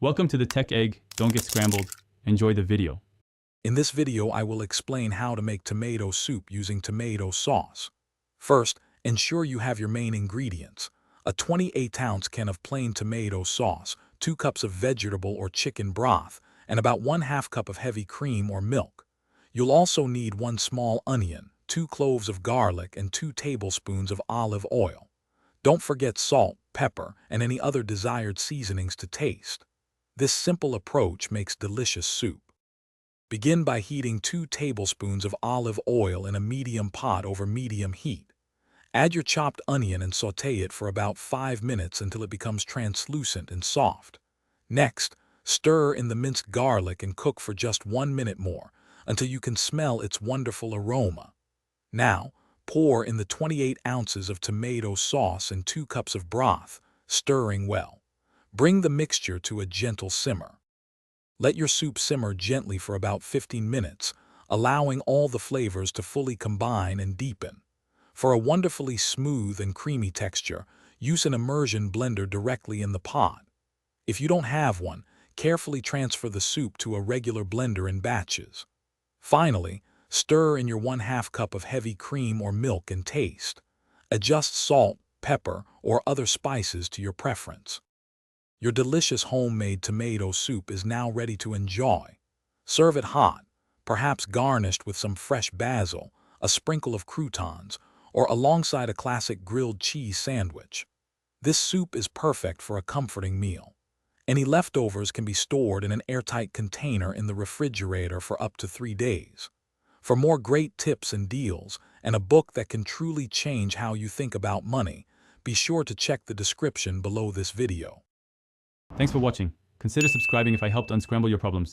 Welcome to the Tech Egg. Don't get scrambled. Enjoy the video. In this video, I will explain how to make tomato soup using tomato sauce. First, ensure you have your main ingredients: a 28-ounce can of plain tomato sauce, 2 cups of vegetable or chicken broth, and about 1/2 cup of heavy cream or milk. You'll also need 1 small onion, 2 cloves of garlic, and 2 tablespoons of olive oil. Don't forget salt, pepper, and any other desired seasonings to taste. This simple approach makes delicious soup. Begin by heating 2 tablespoons of olive oil in a medium pot over medium heat. Add your chopped onion and sauté it for about 5 minutes until it becomes translucent and soft. Next, stir in the minced garlic and cook for just 1 minute more until you can smell its wonderful aroma. Now, pour in the 28 ounces of tomato sauce and 2 cups of broth, stirring well. Bring the mixture to a gentle simmer. Let your soup simmer gently for about 15 minutes, allowing all the flavors to fully combine and deepen. For a wonderfully smooth and creamy texture, use an immersion blender directly in the pot. If you don't have one, carefully transfer the soup to a regular blender in batches. Finally, stir in your 1/2 cup of heavy cream or milk and taste. Adjust salt, pepper, or other spices to your preference. Your delicious homemade tomato soup is now ready to enjoy. Serve it hot, perhaps garnished with some fresh basil, a sprinkle of croutons, or alongside a classic grilled cheese sandwich. This soup is perfect for a comforting meal. Any leftovers can be stored in an airtight container in the refrigerator for up to 3 days. For more great tips and deals, and a book that can truly change how you think about money, be sure to check the description below this video. Thanks for watching. Consider subscribing if I helped unscramble your problems.